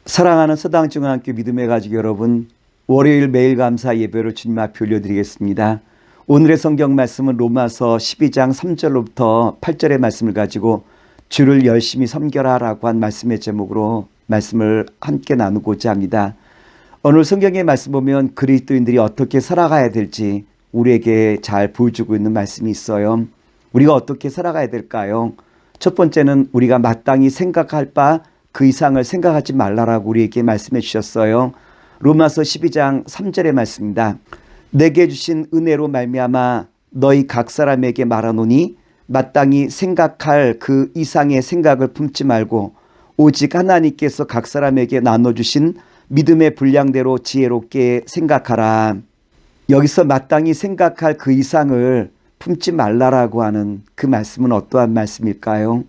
사랑하는 서당중앙학교 믿음의 가족 여러분, 월요일 매일 감사 예배로 주님 앞에 올려드리겠습니다. 오늘의 성경 말씀은 로마서 12장 3절로부터 8절의 말씀을 가지고 주를 열심히 섬겨라라고 한 말씀의 제목으로 말씀을 함께 나누고자 합니다. 오늘 성경의 말씀 보면 그리스도인들이 어떻게 살아가야 될지 우리에게 잘 보여주고 있는 말씀이 있어요. 우리가 어떻게 살아가야 될까요? 첫 번째는 우리가 마땅히 생각할 바 그 이상을 생각하지 말라라고 우리에게 말씀해 주셨어요. 로마서 12장 3절의 말씀입니다. 내게 주신 은혜로 말미암아 너희 각 사람에게 말하노니 마땅히 생각할 그 이상의 생각을 품지 말고 오직 하나님께서 각 사람에게 나눠주신 믿음의 분량대로 지혜롭게 생각하라. 여기서 마땅히 생각할 그 이상을 품지 말라라고 하는 그 말씀은 어떠한 말씀일까요?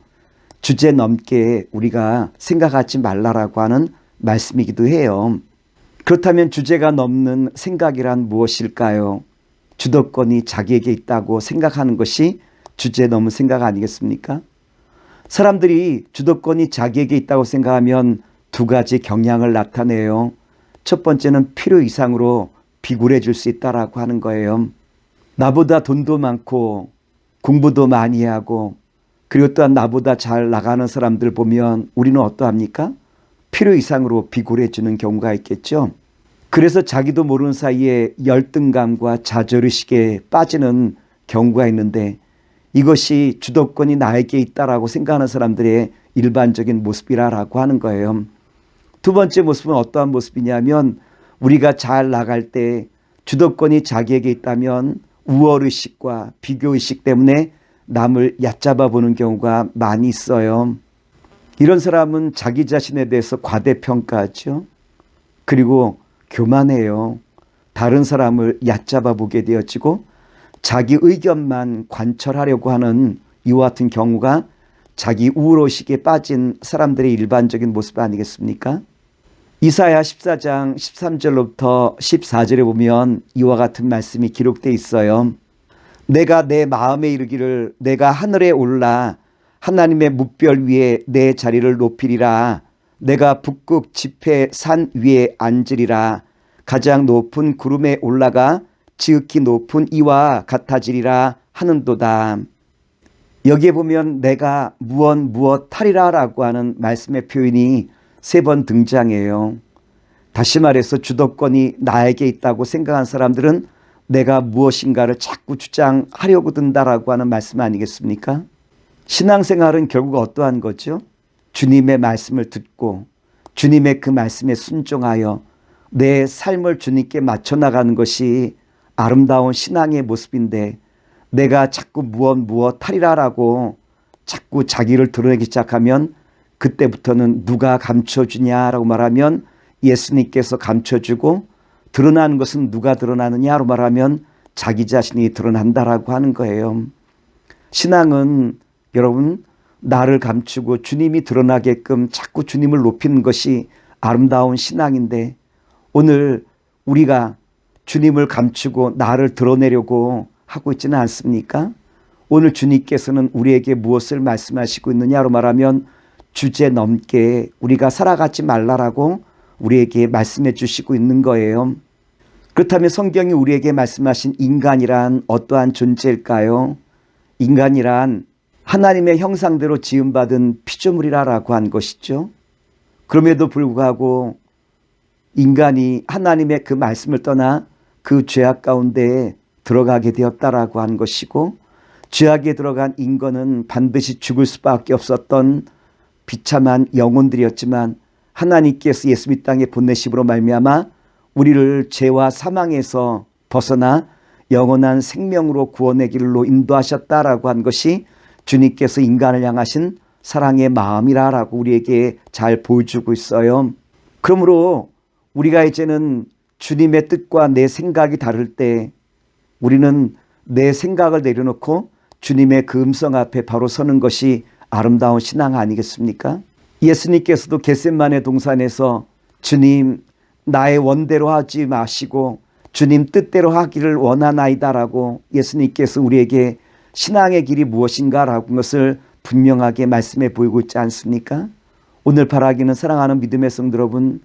주제 넘게 우리가 생각하지 말라라고 하는 말씀이기도 해요. 그렇다면 주제가 넘는 생각이란 무엇일까요? 주도권이 자기에게 있다고 생각하는 것이 주제 넘은 생각 아니겠습니까? 사람들이 주도권이 자기에게 있다고 생각하면 두 가지 경향을 나타내요. 첫 번째는 필요 이상으로 비굴해질 수 있다라고 하는 거예요. 나보다 돈도 많고 공부도 많이 하고 그리고 또한 나보다 잘 나가는 사람들 보면 우리는 어떠합니까? 필요 이상으로 비굴해지는 경우가 있겠죠. 그래서 자기도 모르는 사이에 열등감과 좌절의식에 빠지는 경우가 있는데 이것이 주도권이 나에게 있다라고 생각하는 사람들의 일반적인 모습이라고 하는 거예요. 두 번째 모습은 어떠한 모습이냐면 우리가 잘 나갈 때 주도권이 자기에게 있다면 우월의식과 비교의식 때문에 남을 얕잡아 보는 경우가 많이 있어요. 이런 사람은 자기 자신에 대해서 과대평가하죠. 그리고 교만해요. 다른 사람을 얕잡아 보게 되어지고 자기 의견만 관철하려고 하는 이와 같은 경우가 자기 우월의식에 빠진 사람들의 일반적인 모습 아니겠습니까? 이사야 14장 13절로부터 14절에 보면 이와 같은 말씀이 기록되어 있어요. 내가 내 마음에 이르기를 내가 하늘에 올라 하나님의 뭇별 위에 내 자리를 높이리라. 내가 북극 지폐 산 위에 앉으리라. 가장 높은 구름에 올라가 지극히 높은 이와 같아지리라 하는도다. 여기에 보면 내가 무엇 하리라 라고 하는 말씀의 표현이 3번 등장해요. 다시 말해서 주도권이 나에게 있다고 생각한 사람들은 내가 무엇인가를 자꾸 주장하려고 든다라고 하는 말씀 아니겠습니까? 신앙생활은 결국 어떠한 거죠? 주님의 말씀을 듣고 주님의 그 말씀에 순종하여 내 삶을 주님께 맞춰 나가는 것이 아름다운 신앙의 모습인데 내가 자꾸 무엇 하리라라고 자꾸 자기를 드러내기 시작하면 그때부터는 누가 감춰주냐라고 말하면 예수님께서 감춰주고 드러나는 것은 누가 드러나느냐로 말하면 자기 자신이 드러난다라고 하는 거예요. 신앙은 여러분 나를 감추고 주님이 드러나게끔 자꾸 주님을 높이는 것이 아름다운 신앙인데 오늘 우리가 주님을 감추고 나를 드러내려고 하고 있지는 않습니까? 오늘 주님께서는 우리에게 무엇을 말씀하시고 있느냐로 말하면 주제 넘게 우리가 살아가지 말라라고 우리에게 말씀해 주시고 있는 거예요. 그렇다면 성경이 우리에게 말씀하신 인간이란 어떠한 존재일까요? 인간이란 하나님의 형상대로 지음받은 피조물이라고 한 것이죠. 그럼에도 불구하고 인간이 하나님의 그 말씀을 떠나 그 죄악 가운데 들어가게 되었다라고 한 것이고 죄악에 들어간 인간은 반드시 죽을 수밖에 없었던 비참한 영혼들이었지만 하나님께서 예수 이 땅에 보내심으로 말미암아 우리를 죄와 사망에서 벗어나 영원한 생명으로 구원의 길로 인도하셨다라고 한 것이 주님께서 인간을 향하신 사랑의 마음이라고 우리에게 잘 보여주고 있어요. 그러므로 우리가 이제는 주님의 뜻과 내 생각이 다를 때 우리는 내 생각을 내려놓고 주님의 그 음성 앞에 바로 서는 것이 아름다운 신앙 아니겠습니까? 예수님께서도 겟세마네 동산에서 주님 나의 원대로 하지 마시고 주님 뜻대로 하기를 원하나이다라고 예수님께서 우리에게 신앙의 길이 무엇인가라고 것을 분명하게 말씀해 보이고 있지 않습니까? 오늘 바라기는 사랑하는 믿음의 성도 여러분,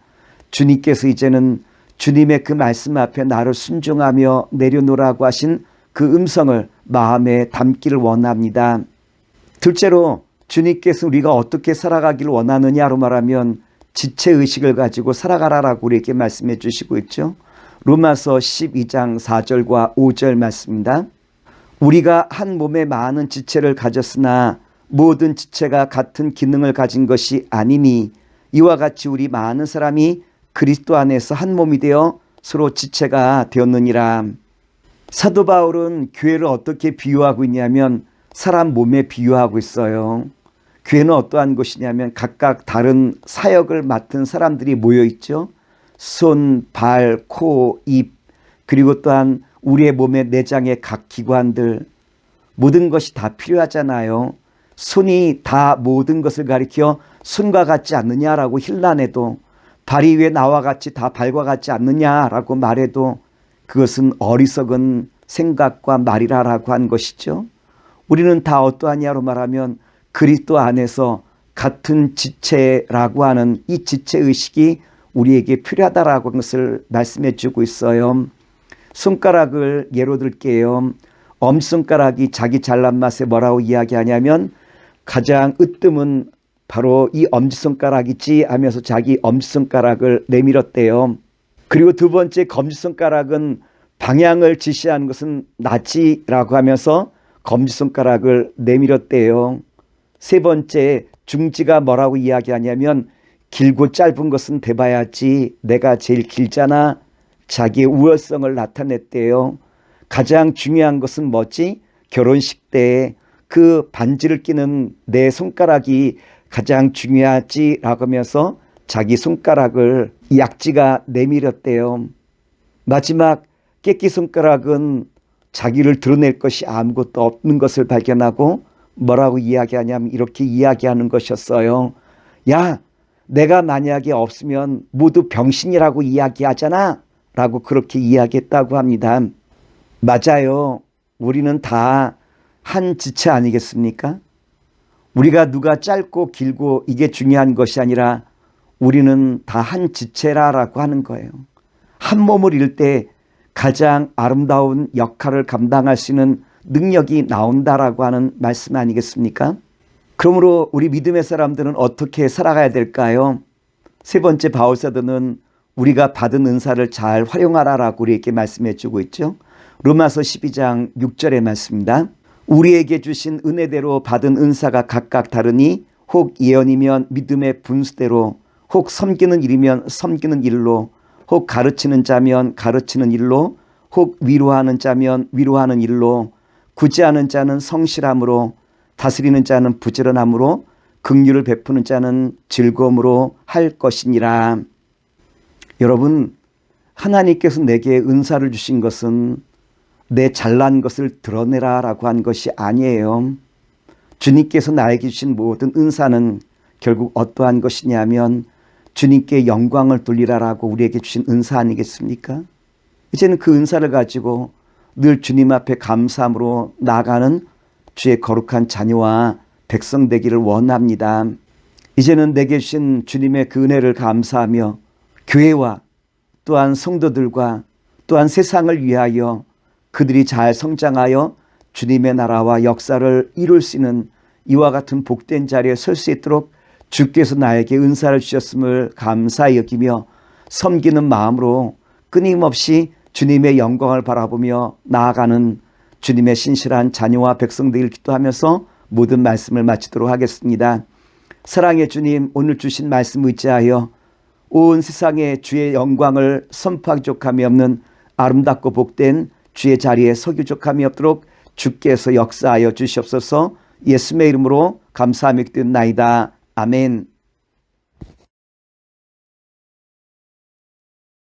주님께서 이제는 주님의 그 말씀 앞에 나를 순종하며 내려놓으라고 하신 그 음성을 마음에 담기를 원합니다. 둘째로 주님께서 우리가 어떻게 살아가기를 원하느냐로 말하면 지체의식을 가지고 살아가라라고 우리에게 말씀해 주시고 있죠. 로마서 12장 4절과 5절 말씀입니다. 우리가 한 몸에 많은 지체를 가졌으나 모든 지체가 같은 기능을 가진 것이 아니니 이와 같이 우리 많은 사람이 그리스도 안에서 한 몸이 되어 서로 지체가 되었느니라. 사도 바울은 교회를 어떻게 비유하고 있냐면 사람 몸에 비유하고 있어요. 교회는 어떠한 곳이냐면 각각 다른 사역을 맡은 사람들이 모여 있죠. 손, 발, 코, 입, 그리고 또한 우리의 몸의 내장의 각 기관들, 모든 것이 다 필요하잖아요. 손이 다 모든 것을 가리켜 손과 같지 않느냐라고 힐난해도, 발이 왜 나와 같이 다 발과 같지 않느냐라고 말해도 그것은 어리석은 생각과 말이라고 한 것이죠. 우리는 다 어떠하냐로 말하면 그리스도 안에서 같은 지체라고 하는 이 지체의식이 우리에게 필요하다라고 하는 것을 말씀해 주고 있어요. 손가락을 예로 들게요. 엄지손가락이 자기 잘난 맛에 뭐라고 이야기하냐면 가장 으뜸은 바로 이 엄지손가락이지 하면서 자기 엄지손가락을 내밀었대요. 그리고 두 번째 검지손가락은 방향을 지시하는 것은 나지라고 하면서 검지손가락을 내밀었대요. 세 번째 중지가 뭐라고 이야기하냐면 길고 짧은 것은 대봐야지 내가 제일 길잖아. 자기의 우월성을 나타냈대요. 가장 중요한 것은 뭐지? 결혼식 때 그 반지를 끼는 내 손가락이 가장 중요하지라고 하면서 자기 손가락을 약지가 내밀었대요. 마지막 깨끼 손가락은 자기를 드러낼 것이 아무것도 없는 것을 발견하고 뭐라고 이야기하냐면 이렇게 이야기하는 것이었어요. 야, 내가 만약에 없으면 모두 병신이라고 이야기하잖아 라고 그렇게 이야기했다고 합니다. 맞아요. 우리는 다 한 지체 아니겠습니까? 우리가 누가 짧고 길고 이게 중요한 것이 아니라 우리는 다 한 지체라고 하는 거예요. 한 몸을 이룰 때 가장 아름다운 역할을 감당할 수 있는 능력이 나온다라고 하는 말씀 아니겠습니까? 그러므로 우리 믿음의 사람들은 어떻게 살아가야 될까요? 세 번째 바울사도는 우리가 받은 은사를 잘 활용하라라고 우리에게 말씀해 주고 있죠. 로마서 12장 6절의 말씀입니다. 우리에게 주신 은혜대로 받은 은사가 각각 다르니 혹 예언이면 믿음의 분수대로, 혹 섬기는 일이면 섬기는 일로, 혹 가르치는 자면 가르치는 일로, 혹 위로하는 자면 위로하는 일로, 구제하는 자는 성실함으로, 다스리는 자는 부지런함으로, 긍휼을 베푸는 자는 즐거움으로 할 것이니라. 여러분, 하나님께서 내게 은사를 주신 것은 내 잘난 것을 드러내라 라고 한 것이 아니에요. 주님께서 나에게 주신 모든 은사는 결국 어떠한 것이냐면 주님께 영광을 돌리라라고 우리에게 주신 은사 아니겠습니까? 이제는 그 은사를 가지고 늘 주님 앞에 감사함으로 나아가는 주의 거룩한 자녀와 백성 되기를 원합니다. 이제는 내게 주신 주님의 그 은혜를 감사하며 교회와 또한 성도들과 또한 세상을 위하여 그들이 잘 성장하여 주님의 나라와 역사를 이룰 수 있는 이와 같은 복된 자리에 설 수 있도록 주께서 나에게 은사를 주셨음을 감사히 여기며 섬기는 마음으로 끊임없이 주님의 영광을 바라보며 나아가는 주님의 신실한 자녀와 백성들을 기도하면서 모든 말씀을 마치도록 하겠습니다. 사랑의 주님, 오늘 주신 말씀 의지하여 온 세상에 주의 영광을 선포하기 족함이 없는 아름답고 복된 주의 자리에 서기 족함이 없도록 주께서 역사하여 주시옵소서. 예수의 이름으로 감사하며 기도나이다. 아멘.